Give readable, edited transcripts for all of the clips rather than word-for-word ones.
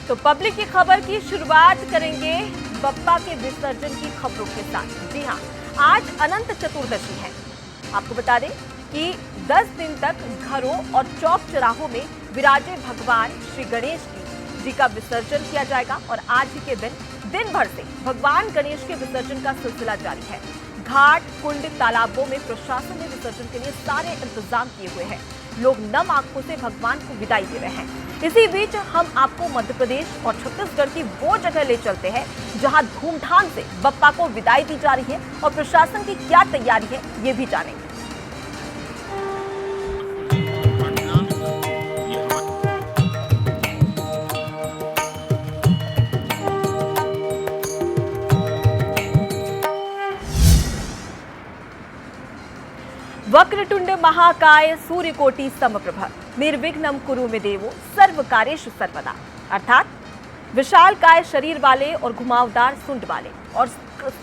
तो पब्लिक की खबर की शुरुआत करेंगे बप्पा के विसर्जन की खबरों के साथ। जी हां, आज अनंत चतुर्दशी है। आपको बता दें कि 10 दिन तक घरों और चौक चौराहों में विराजे भगवान श्री गणेश जी का विसर्जन किया जाएगा और आज ही के दिन भर से भगवान गणेश के विसर्जन का सिलसिला जारी है। घाट, कुंड, तालाबों में प्रशासन ने विसर्जन के लिए सारे इंतजाम किए हुए हैं। लोग नम आंखों से भगवान को विदाई दे रहे हैं। इसी बीच हम आपको मध्य प्रदेश और छत्तीसगढ़ की वो जगह ले चलते हैं जहां धूमधाम से बप्पा को विदाई दी जा रही है और प्रशासन की क्या तैयारी है ये भी जानेंगे। वक्रतुंड महाकाय सूर्यकोटि समप्रभ निर्विघ्नं कुरु मे देवो सर्वकार्येषु सर्वदा। अर्थात विशालकाय शरीर वाले और घुमावदार सुंड वाले और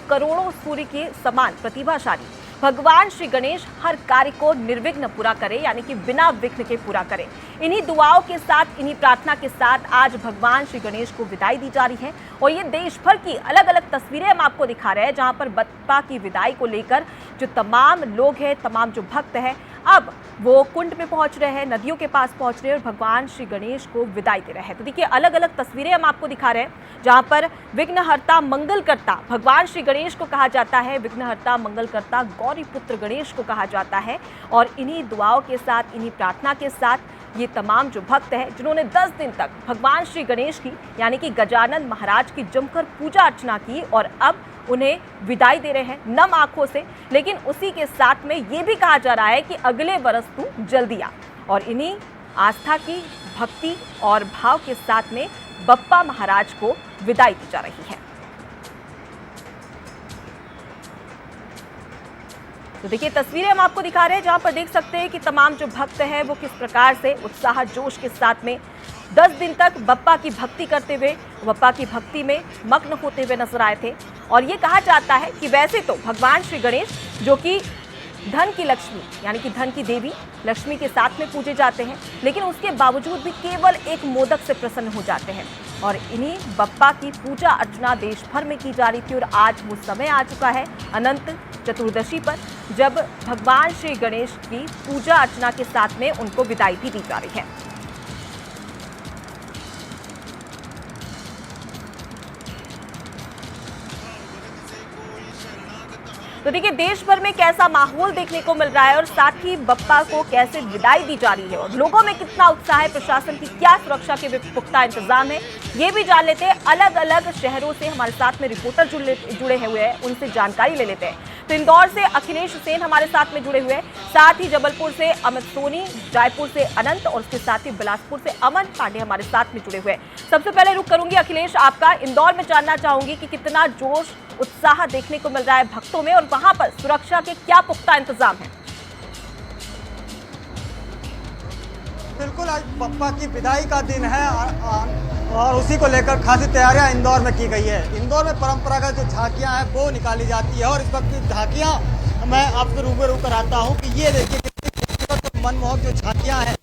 करोड़ों सूर्य के समान प्रतिभाशाली भगवान श्री गणेश हर कार्य को निर्विघ्न पूरा करे, यानी कि बिना विघ्न के पूरा करे। इन्हीं दुआओं के साथ, इन्हीं प्रार्थना के साथ आज भगवान श्री गणेश को विदाई दी जा रही है और ये देश भर की अलग अलग तस्वीरें हम आपको दिखा रहे हैं जहां पर बप्पा की विदाई को लेकर जो तमाम लोग हैं, तमाम जो भक्त हैं, अब वो कुंड में पहुंच रहे हैं, नदियों के पास पहुंच रहे हैं और भगवान श्री गणेश को विदाई दे रहे हैं। तो देखिए, अलग अलग तस्वीरें हम आपको दिखा रहे हैं जहां पर विघ्नहर्ता मंगलकर्ता भगवान श्री गणेश को कहा जाता है, विघ्नहर्ता मंगलकर्ता गौरी पुत्र गणेश को कहा जाता है। और इन्हीं दुआओं के साथ, इन्हीं प्रार्थना के साथ ये तमाम जो भक्त हैं जिन्होंने 10 दिन तक भगवान श्री गणेश की, यानी कि गजानन महाराज की जमकर पूजा अर्चना की और अब उन्हें विदाई दे रहे हैं नम आंखों से। लेकिन उसी के साथ में ये भी कहा जा रहा है कि अगले बरस तू जल्दी आ। और इन्हीं आस्था की, भक्ति और भाव के साथ में बप्पा महाराज को विदाई दी जा रही है। तो देखिए, तस्वीरें हम आपको दिखा रहे हैं जहां पर देख सकते हैं कि तमाम जो भक्त हैं वो किस प्रकार से उत्साह जोश के साथ में 10 दिन तक बप्पा की भक्ति करते हुए, बप्पा की भक्ति में मग्न होते हुए नजर आए थे। और ये कहा जाता है कि वैसे तो भगवान श्री गणेश, जो कि धन की लक्ष्मी, यानी कि धन की देवी लक्ष्मी के साथ में पूजे जाते हैं, लेकिन उसके बावजूद भी केवल एक मोदक से प्रसन्न हो जाते हैं। और इन्हीं बप्पा की पूजा अर्चना देश भर में की जा रही थी और आज वो समय आ चुका है अनंत चतुर्दशी पर, जब भगवान श्री गणेश की पूजा अर्चना के साथ में उनको विदाई भी दी जा रही है। तो देखिए, देश भर में कैसा माहौल देखने को मिल रहा है और साथ ही बप्पा को कैसे विदाई दी जा रही है और लोगों में कितना उत्साह है, प्रशासन की क्या सुरक्षा के पुख्ता इंतजाम है, ये भी जान लेते हैं। अलग अलग शहरों से हमारे साथ में रिपोर्टर जुड़े हुए हैं, उनसे जानकारी ले लेते हैं। तो इंदौर से अखिलेश हुसैन हमारे साथ में जुड़े हुए हैं, साथ ही जबलपुर से अमित सोनी, जयपुर से अनंत और उसके साथ ही बिलासपुर से अमन पांडे हमारे साथ में जुड़े हुए हैं। सबसे पहले रुक करूंगी अखिलेश आपका, इंदौर में जानना चाहूंगी कि कितना जोश उत्साह देखने को मिल रहा है भक्तों में और वहां पर सुरक्षा के क्या पुख्ता इंतजाम है। बिल्कुल, आज बप्पा की विदाई का दिन है और उसी को लेकर खासी तैयारियां इंदौर में की गई है। इंदौर में परंपरागत जो झांकियां हैं वो निकाली जाती है और इस वक्त की झांकियां मैं आपसे रूबरू कराता हूं कि ये देखिए कितनी खूबसूरत मनमोहक जो झांकियां हैं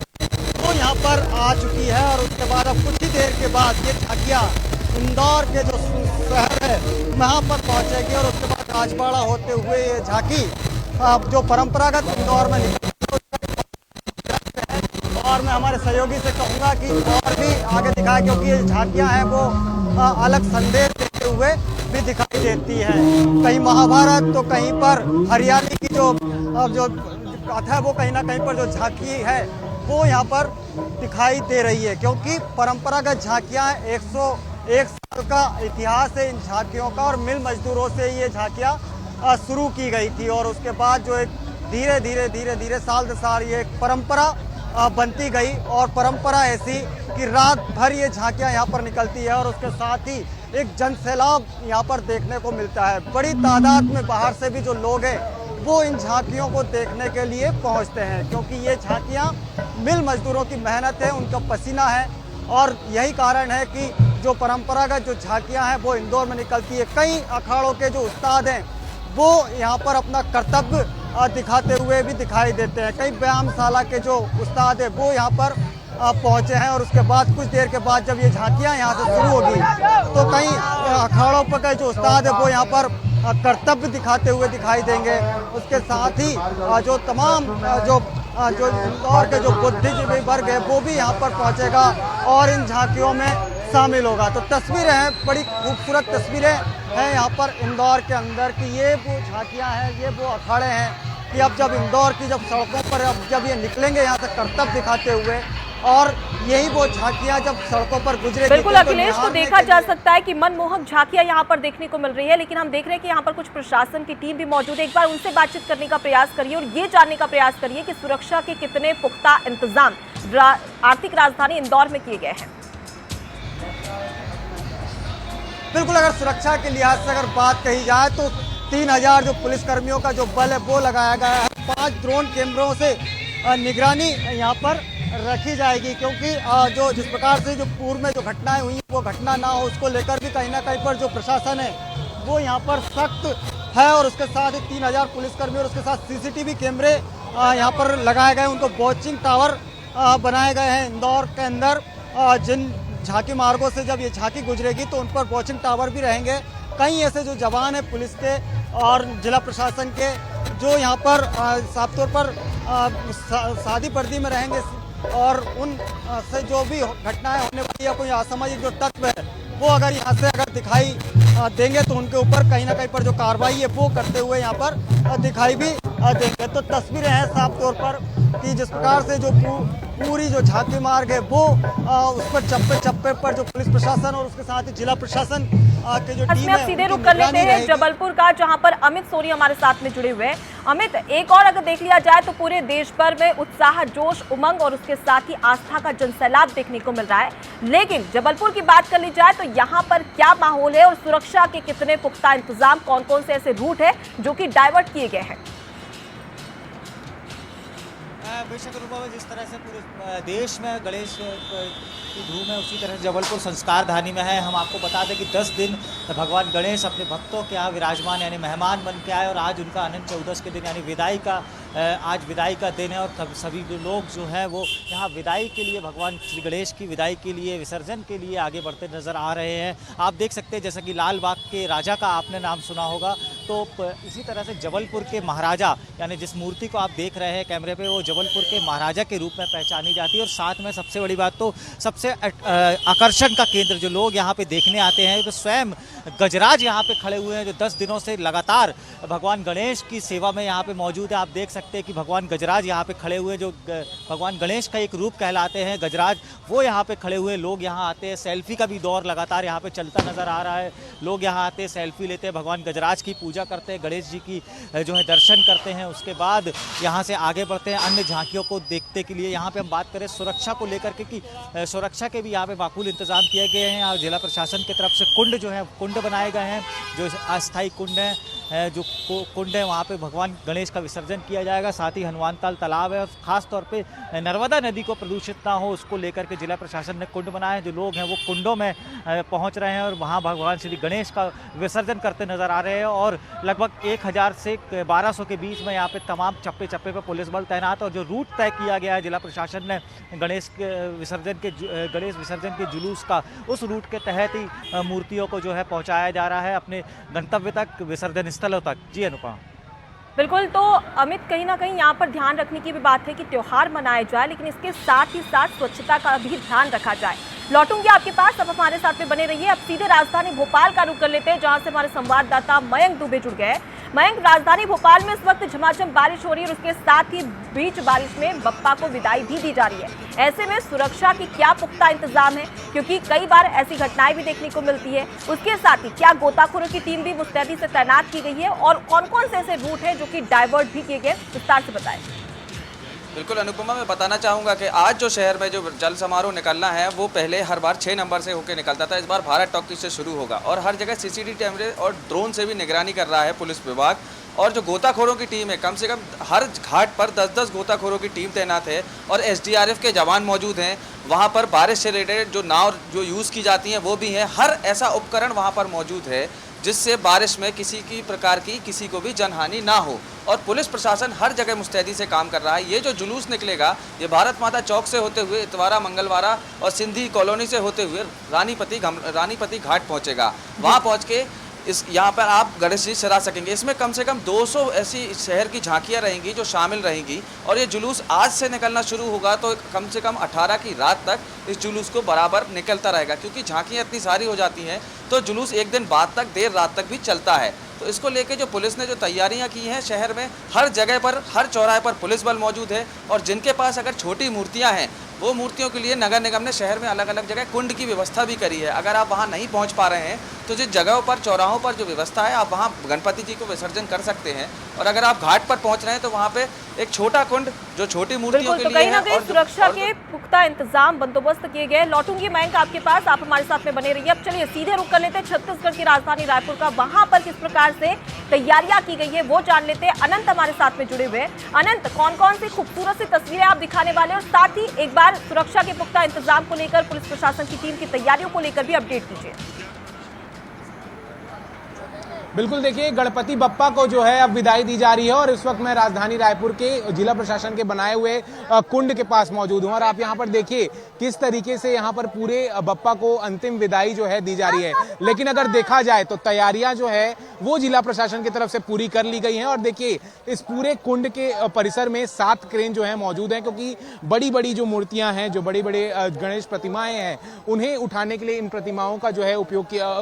वो यहाँ पर आ चुकी है। और उसके बाद अब कुछ ही देर के बाद ये झांकियां इंदौर के जो शहर है वहाँ पर पहुँचेगी और उसके बाद राजबाड़ा होते हुए ये झांकी जो परंपरागत इंदौर में निकलती है। और मैं हमारे सहयोगी से कहूँगा कि और भी आगे दिखाए, क्योंकि ये झांकियाँ हैं वो अलग संदेश देते हुए भी दिखाई देती है। कहीं महाभारत तो कहीं पर हरियाली की जो कथा है वो कहीं ना कहीं पर जो झांकी है वो यहाँ पर दिखाई दे रही है, क्योंकि परंपरागत झांकियाँ 101 साल का इतिहास है इन झांकियों का और मिल मजदूरों से ये झांकियाँ शुरू की गई थी और उसके बाद जो एक धीरे धीरे साल दर साल ये एक परंपरा बनती गई और परंपरा ऐसी कि रात भर ये झांकियाँ यहाँ पर निकलती है और उसके साथ ही एक जनसैलाब यहाँ पर देखने को मिलता है। बड़ी तादाद में बाहर से भी जो लोग हैं वो इन झांकियों को देखने के लिए पहुँचते हैं, क्योंकि ये झांकियाँ मिल मजदूरों की मेहनत है, उनका पसीना है और यही कारण है कि जो परंपरागत जो झांकियाँ हैं वो इंदौर में निकलती है। कई अखाड़ों के जो उस्ताद हैं वो यहाँ पर अपना कर्तव्य दिखाते हुए भी दिखाई देते हैं। कई व्यायामशाला के जो उस्ताद हैं वो यहाँ पर पहुंचे हैं। और उसके बाद कुछ देर के बाद जब ये झांकियां यहाँ से शुरू होगी तो कई अखाड़ों पर के जो उस्ताद है वो यहाँ पर कर्तव्य दिखाते हुए दिखाई देंगे। उसके साथ ही जो तमाम जो इंदौर के जो बुद्धिजीवी वर्ग है वो भी यहाँ पर पहुंचेगा और इन झांकियों में शामिल होगा। तो तस्वीरें हैं, बड़ी खूबसूरत तस्वीरें हैं यहाँ पर इंदौर के अंदर की। ये वो झांकियाँ हैं, ये वो अखाड़े हैं कि अब जब इंदौर की जब सड़कों पर अब जब ये निकलेंगे यहाँ से कर्तव्य दिखाते हुए, और यही वो झांकियां जब सड़कों पर गुजरेगी। बिल्कुल अखिलेश, तो देखा जा सकता है कि मनमोहक झांकियां यहाँ पर देखने को मिल रही है, लेकिन हम देख रहे हैं कि यहाँ पर कुछ प्रशासन की टीम भी मौजूद है। एक बार उनसे बातचीत करने का प्रयास करिए और ये जानने का प्रयास करिए कि सुरक्षा के कितने पुख्ता इंतजाम आर्थिक राजधानी इंदौर में किए गए हैं। बिल्कुल, अगर सुरक्षा के लिहाज से अगर बात कही जाए तो 3000 जो पुलिसकर्मियों का जो बल है वो लगाया गया है। 5 ड्रोन कैमरों से निगरानी यहाँ पर रखी जाएगी, क्योंकि जो जिस प्रकार से जो पूर्व में जो घटनाएं हुई वो घटना ना हो, उसको लेकर भी कहीं ना कहीं पर जो प्रशासन है वो यहाँ पर सख्त है। और उसके साथ ही 3000 पुलिसकर्मी और उसके साथ सीसीटीवी कैमरे यहाँ पर लगाए गए, उनको वॉचिंग टावर बनाए गए हैं इंदौर के अंदर। जिन झांकी मार्गों से जब ये झांकी गुजरेगी तो उन पर वॉचिंग टावर भी रहेंगे। कई ऐसे जो जवान हैं पुलिस के और जिला प्रशासन के जो यहाँ पर साफ तौर पर सादी वर्दी में रहेंगे और उन से जो भी घटनाएं होने वाली या कोई असामाजिक जो तत्व है वो अगर यहाँ से अगर दिखाई देंगे तो उनके ऊपर कहीं ना कहीं पर जो कार्रवाई है वो करते हुए यहाँ पर दिखाई भी देंगे। तो तस्वीरें हैं साफ तौर पर कि जिस प्रकार से जो पूरी जो झांकी मार्ग है वो उस पर चप्पे चप्पे पर जो पुलिस प्रशासन और उसके साथ ही जिला प्रशासन के जो टीम है, सीधे रुक कर लेते हैं जबलपुर का, जहां पर अमित सोनी हमारे साथ में जुड़े हुए हैं। अमित, एक और अगर देख लिया जाए तो पूरे देश भर में उत्साह, जोश, उमंग और उसके साथ ही आस्था का जनसैलाब देखने को मिल रहा है, लेकिन जबलपुर की बात कर ली जाए तो यहाँ पर क्या माहौल है और सुरक्षा के कितने पुख्ता इंतजाम, कौन कौन से ऐसे रूट है जो कि डाइवर्ट किए गए हैं? बेशक रूपा में जिस तरह से पूरे देश में गणेश की धूम है, उसी तरह जबलपुर संस्कार धानी में है। हम आपको बता दें कि 10 दिन भगवान गणेश अपने भक्तों के यहाँ विराजमान यानी मेहमान बन के आए और आज उनका अनंत चतुर्दशी के दिन यानी विदाई का आज विदाई का दिन है। और सभी लोग जो हैं वो यहाँ विदाई के लिए, भगवान श्री गणेश की विदाई के लिए, विसर्जन के लिए आगे बढ़ते नज़र आ रहे हैं। आप देख सकते हैं जैसा कि लाल बाग के राजा का आपने नाम सुना होगा, तो इसी तरह से जबलपुर के महाराजा यानी जिस मूर्ति को आप देख रहे हैं कैमरे पे, वो जबलपुर के महाराजा के रूप में पहचानी जाती है। और साथ में सबसे बड़ी बात तो सबसे आकर्षण का केंद्र जो लोग यहाँ पे देखने आते हैं तो स्वयं गजराज यहाँ पे खड़े हुए हैं जो 10 दिनों से लगातार भगवान गणेश की सेवा में यहाँ पे मौजूद है। आप देख सकते हैं कि भगवान गजराज यहाँ पे खड़े हुए, जो भगवान गणेश का एक रूप कहलाते हैं गजराज, वो यहाँ पे खड़े हुए। लोग यहाँ आते हैं, सेल्फी का भी दौर लगातार यहाँ पे चलता नज़र आ रहा है। लोग यहाँ आते हैं, सेल्फी लेते हैं, भगवान गजराज की पूजा करते हैं, गणेश जी की जो है दर्शन करते हैं, उसके बाद यहाँ से आगे बढ़ते हैं अन्य झांकियों को देखने के लिए। यहाँ पे हम बात करें सुरक्षा को लेकर के कि सुरक्षा के भी यहाँ पे माकूल इंतजाम किए गए हैं। जिला प्रशासन की तरफ से कुंड जो है कुंड बनाए गए हैं, जो अस्थायी कुंड है, जो कुंड है वहाँ पे भगवान गणेश का विसर्जन किया जाएगा। साथ ही हनुमानताल तालाब है और ख़ास तौर पे नर्मदा नदी को प्रदूषित ना हो उसको लेकर के जिला प्रशासन ने कुंड बनाए हैं। जो लोग हैं वो कुंडों में पहुँच रहे हैं और वहाँ भगवान श्री गणेश का विसर्जन करते नज़र आ रहे हैं। और लगभग 1000 से 1200 के बीच में यहाँ पे तमाम चप्पे चप्पे पर पुलिस बल तैनात। और जो रूट तय किया गया है जिला प्रशासन ने गणेश विसर्जन के जुलूस का, उस रूट के तहत ही मूर्तियों को जो है पहुँचाया जा रहा है अपने गंतव्य तक, विसर्जन स्थलों तक। जी अनुपमा। बिल्कुल, तो अमित, कहीं ना कहीं यहाँ पर ध्यान रखने की भी बात है कि त्यौहार मनाए जाए, लेकिन इसके साथ ही साथ स्वच्छता का भी ध्यान रखा जाए। लौटूंगी आपके पास, अब हमारे साथ में बने रहिए। अब सीधे राजधानी भोपाल का रुख कर लेते हैं, जहां से हमारे संवाददाता मयंक दुबे जुड़ गए। मयंक, राजधानी भोपाल में इस वक्त झमाझम बारिश हो रही है और उसके साथ ही बीच बारिश में बप्पा को विदाई भी दी जा रही है। ऐसे में सुरक्षा की क्या पुख्ता इंतजाम है, क्योंकि कई बार ऐसी घटनाएं भी देखने को मिलती है। उसके साथ ही क्या गोताखोरों की टीम भी मुस्तैदी से तैनात की गई है और कौन कौन से ऐसे रूट हैं जो कि डाइवर्ट भी किए गए, विस्तार से बताएं। बिल्कुल अनुपमा, मैं बताना चाहूँगा कि आज जो शहर में जो जल समारोह निकलना है वो पहले हर बार 6 नंबर से होकर निकलता था। इस बार भारत टॉकीज से शुरू होगा और हर जगह सीसीटीवी कैमरे और ड्रोन से भी निगरानी कर रहा है पुलिस विभाग। और जो गोताखोरों की टीम है, कम से कम हर घाट पर 10-10 गोताखोरों की टीम तैनात है और SDRF के जवान मौजूद हैं। वहाँ पर बारिश से रिलेटेड जो नाव जो यूज़ की जाती हैं वो भी हैं। हर ऐसा उपकरण वहाँ पर मौजूद है जिससे बारिश में किसी की प्रकार की किसी को भी जनहानि ना हो। और पुलिस प्रशासन हर जगह मुस्तैदी से काम कर रहा है। ये जो जुलूस निकलेगा ये भारत माता चौक से होते हुए इतवारा, मंगलवारा और सिंधी कॉलोनी से होते हुए रानीपति घाट पहुंचेगा। वहां पहुंच के यहाँ पर आप गणेश जी सजा सकेंगे। इसमें कम से कम 200 ऐसी शहर की झांकियाँ रहेंगी जो शामिल रहेंगी। और ये जुलूस आज से निकलना शुरू होगा तो कम से कम 18 की रात तक इस जुलूस को बराबर निकलता रहेगा, क्योंकि झांकियाँ इतनी सारी हो जाती हैं तो जुलूस एक दिन बाद तक देर रात तक भी चलता है। तो इसको लेके जो पुलिस ने जो तैयारियां की हैं शहर में, हर जगह पर, हर चौराहे पर पुलिस बल मौजूद है। और जिनके पास अगर छोटी मूर्तियां हैं वो मूर्तियों के लिए नगर निगम ने शहर में अलग अलग जगह कुंड की व्यवस्था भी करी है। अगर आप वहां नहीं पहुंच पा रहे हैं तो जिस जगहों पर, चौराहों पर जो व्यवस्था है आप वहां गणपति जी को विसर्जन कर सकते हैं। और अगर आप घाट पर पहुंच रहे हैं तो वहां पे एक छोटा कुंड जो छोटी मूर्तियों के तो लिए कहीं ना है। कहीं सुरक्षा के पुख्ता इंतजाम, बंदोबस्त किए गए। लौटूंगी मयंक आपके पास, आप हमारे साथ में बने रहिए। अब चलिए सीधे रुक कर लेते हैं छत्तीसगढ़ की राजधानी रायपुर का, वहां पर किस प्रकार से तैयारियां की गई है वो जान लेते हैं। अनंत हमारे साथ में जुड़े हुए हैं। अनंत, कौन कौन सी खूबसूरत सी तस्वीरें आप दिखाने वाले हैं, और साथ ही एक बार सुरक्षा के पुख्ता इंतजाम को लेकर, पुलिस प्रशासन की टीम की तैयारियों को लेकर भी अपडेट कीजिए। बिल्कुल, देखिए गणपति बप्पा को जो है अब विदाई दी जा रही है और इस वक्त मैं राजधानी रायपुर के जिला प्रशासन के बनाए हुए कुंड के पास मौजूद हूं। और आप यहां पर देखिए किस तरीके से यहां पर पूरे बप्पा को अंतिम विदाई जो है दी जा रही है। लेकिन अगर देखा जाए तो तैयारियां जो है वो जिला प्रशासन की तरफ से पूरी कर ली गई हैं। और देखिए इस पूरे कुंड के परिसर में 7 क्रेन जो है मौजूद हैं, क्योंकि बड़ी बड़ी जो मूर्तियां हैं, जो बड़ी बड़ी गणेश प्रतिमाएं हैं, उन्हें उठाने के लिए इन प्रतिमाओं का जो है उपयोग किया,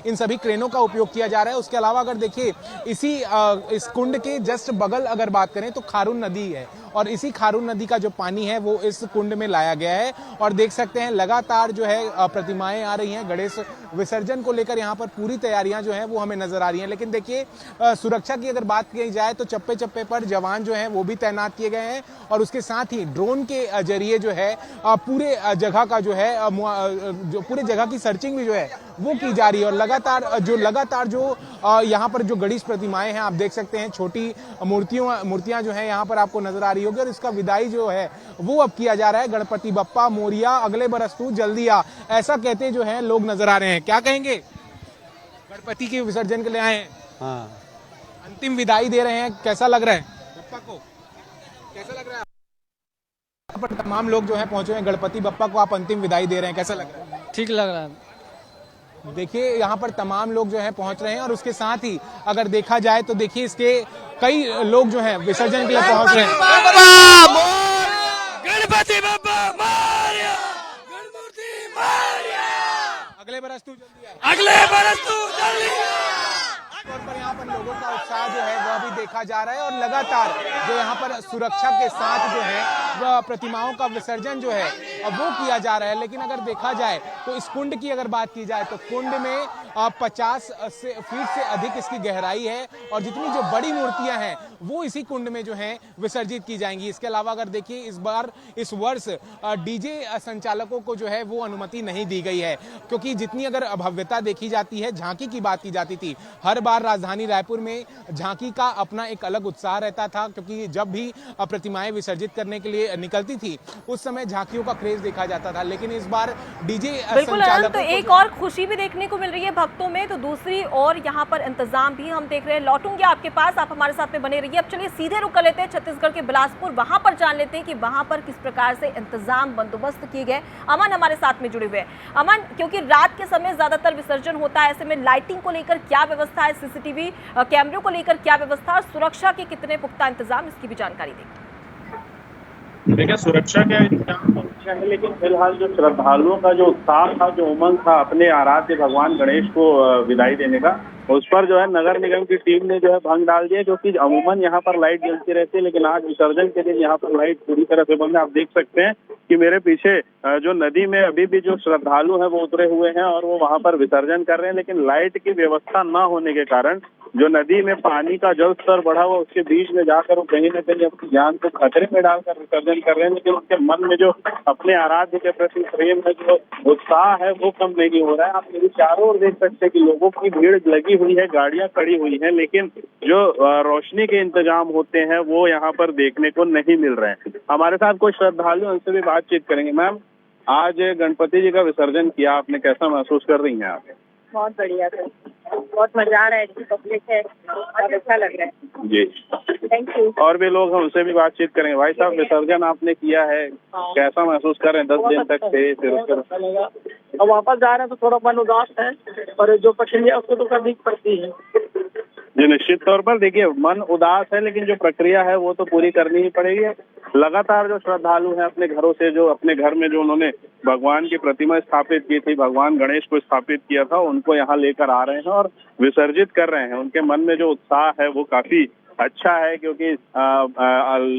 इन सभी क्रेनों का उपयोग किया जा रहा है। उसके अलावा अगर देखिए इस कुंड के जस्ट बगल अगर बात करें तो खारून नदी है, और इसी खारून नदी का जो पानी है वो इस कुंड में लाया गया है। और देख सकते हैं लगातार जो है प्रतिमाएं आ रही हैं। गणेश विसर्जन को लेकर यहाँ पर पूरी तैयारियां जो हैं वो हमें नजर आ रही हैं। लेकिन देखिए सुरक्षा की अगर बात की जाए तो चप्पे चप्पे पर जवान जो हैं वो भी तैनात किए गए हैं, और उसके साथ ही ड्रोन के जरिए जो है पूरे जगह का जो है जो पूरे जगह की सर्चिंग भी जो है वो की जा रही है। और लगातार जो यहाँ पर जो गणेश प्रतिमाएं हैं आप देख सकते हैं, छोटी मूर्तियां जो है यहाँ पर आपको नजर आ रही होगी। और इसका विदाई जो है वो अब किया जा रहा है। गणपति बप्पा मोरिया, अगले बरस तू जल्दी आ, ऐसा कहते जो है लोग नजर आ रहे हैं। क्या कहेंगे? गणपति के विसर्जन के लिए आए हैं, हाँ, अंतिम विदाई दे रहे हैं, कैसा लग रहा है बप्पा को? कैसा लग रहा है? यहाँ पर तमाम लोग जो है पहुंचे हैं, गणपति बप्पा को आप अंतिम विदाई दे रहे हैं, कैसा लग रहा है? ठीक लग रहा है। देखिए यहाँ पर तमाम लोग जो है पहुंच रहे हैं, और उसके साथ ही अगर देखा जाए तो देखिए इसके कई लोग जो हैं विसर्जन के लिए पहुंच रहे हैं। गणपति बप्पा मोरया, गणपति मोरया, अगले बरस तू जल्दी आ। अगले बरस तू जल्दी आ। तौर पर यहाँ पर लोगों का उत्साह जो है वह भी देखा जा रहा है। और लगातार जो यहाँ पर सुरक्षा के साथ जो है वह प्रतिमाओं का विसर्जन जो है वो किया जा रहा है। लेकिन अगर देखा जाए तो इस कुंड की अगर बात की जाए तो कुंड में 50 फीट से अधिक इसकी गहराई है, और जितनी जो बड़ी मूर्तियां हैं वो इसी कुंड में जो है विसर्जित की जाएंगी। इसके अलावा अगर देखिए इस वर्ष डीजे संचालकों को जो है वो अनुमति नहीं दी गई है, क्योंकि जितनी अगर भव्यता देखी जाती है, झांकी की बात की जाती थी, हर बार राजधानी रायपुर में झांकी का अपना एक अलग उत्साह रहता था, क्योंकि जब भी प्रतिमाएं विसर्जित करने के लिए निकलती थी उस समय झांकियों का क्रेज देखा जाता था। लेकिन इस बार डीजे संचालकों तो एक और खुशी भी देखने को मिल रही है भक्तों में, तो दूसरी और यहाँ पर इंतजाम भी हम देख रहे हैं। लौटूंगी आपके पास, आप हमारे साथ में बने रहिए। अब चलिए सीधे रुक कर लेते हैं छत्तीसगढ़ के बिलासपुर, वहां पर जान लेते हैं कि वहां पर किस प्रकार से इंतजाम, बंदोबस्त किए गए। अमन हमारे साथ में जुड़े हुए हैं। अमन, क्योंकि रात के समय ज्यादातर विसर्जन होता है, ऐसे में लाइटिंग को लेकर क्या व्यवस्था है, सीसीटीवी कैमरों को लेकर क्या व्यवस्था, और सुरक्षा के कितने पुख्ता इंतजाम, इसकी भी जानकारी दें। देखिए सुरक्षा का इंतजाम तो अच्छा है, लेकिन फिलहाल जो श्रद्धालुओं का जो उत्साह था, जो उमंग था अपने आराध्य भगवान गणेश को विदाई देने का, उस पर जो है नगर निगम की टीम ने जो है भंग डाल दिया। क्योंकि अमूमन यहाँ पर लाइट जलती रहती है, लेकिन आज विसर्जन के दिन यहाँ पर लाइट पूरी तरह से बंद है। आप देख सकते हैं कि मेरे पीछे जो नदी में अभी भी जो श्रद्धालु हैं वो उतरे हुए हैं और वो वहाँ पर विसर्जन कर रहे हैं। लेकिन लाइट की व्यवस्था न होने के कारण जो नदी में पानी का जल स्तर बढ़ा हुआ, उसके बीच में जाकर वो कहीं न कहीं अपनी जान को खतरे में डालकर विसर्जन कर रहे हैं। लेकिन उनके मन में जो अपने आराध्य के प्रति प्रेम है, जो उत्साह है, वो कम नहीं हो रहा है। आप मेरी चारों ओर देख सकते हैं कि लोगों की भीड़ लगी हुई है, गाड़ियां खड़ी हुई हैं, लेकिन जो रोशनी के इंतजाम होते हैं वो यहाँ पर देखने को नहीं मिल रहे हैं। हमारे साथ कुछ श्रद्धालु, उनसे भी बातचीत करेंगे। मैम, आज गणपति जी का विसर्जन किया आपने, कैसा महसूस कर रही हैं आप? बहुत बढ़िया सर, बहुत मजा आ रहा है, अच्छी पब्लिक है, बहुत अच्छा लग रहा है। जी, थैंक यू। और भी लोग हैं, उनसे भी बातचीत करेंगे। भाई साहब, विसर्जन आपने किया है, कैसा महसूस कर रहे हैं? 10 दिन तक थे, फिर उसके अब वापस जा रहे हैं तो थोड़ा मन उदास है, और जो प्रक्रिया उसको तो करनी पड़ती है। जी, निश्चित तौर पर देखिए, मन उदास है, लेकिन जो प्रक्रिया है वो तो पूरी करनी ही पड़ेगी। लगातार जो श्रद्धालु हैं अपने घरों से, जो अपने घर में जो उन्होंने भगवान की प्रतिमा स्थापित की थी, भगवान गणेश को स्थापित किया था, उनको यहाँ लेकर आ रहे हैं और विसर्जित कर रहे हैं। उनके मन में जो उत्साह है वो काफी अच्छा है, क्योंकि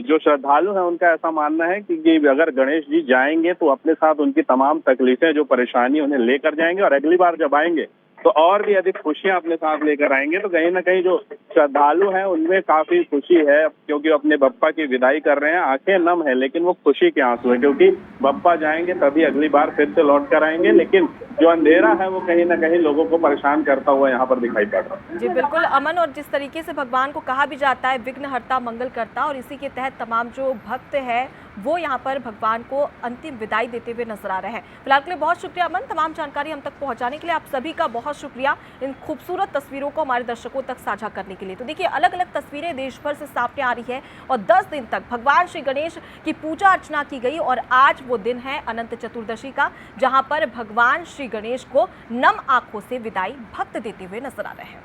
जो श्रद्धालु हैं उनका ऐसा मानना है कि अगर गणेश जी जाएंगे तो अपने साथ उनकी तमाम तकलीफें, जो परेशानी, उन्हें लेकर जाएंगे, और अगली बार जब आएंगे तो और भी अधिक खुशियां अपने साथ लेकर आएंगे। तो कहीं ना कहीं जो श्रद्धालु हैं उनमें काफी खुशी है, क्योंकि अपने बप्पा की विदाई कर रहे हैं। आंखें नम है, लेकिन वो खुशी के आंसू है, क्योंकि बप्पा जाएंगे तभी अगली बार फिर से लौट कर आएंगे। लेकिन जो अंधेरा है वो कहीं ना कहीं लोगों को परेशान करता हुआ यहाँ पर दिखाई पड़ रहा है। जी बिल्कुल अमन, और जिस तरीके से भगवान को कहा भी जाता है विघ्नहर्ता मंगलकर्ता, और इसी के तहत तमाम जो भक्त है वो यहाँ पर भगवान को अंतिम विदाई देते हुए नजर आ रहे हैं। फिलहाल के लिए बहुत शुक्रिया अमन, तमाम जानकारी हम तक पहुँचाने के लिए। आप सभी का बहुत शुक्रिया इन खूबसूरत तस्वीरों को हमारे दर्शकों तक साझा करने के लिए। तो देखिए, अलग अलग तस्वीरें देश भर से सामने आ रही है, और 10 दिन तक भगवान श्री गणेश की पूजा अर्चना की गई, और आज वो दिन है अनंत चतुर्दशी का, जहां पर भगवान श्री गणेश को नम आंखों से विदाई भक्त देते हुए नजर आ रहे हैं।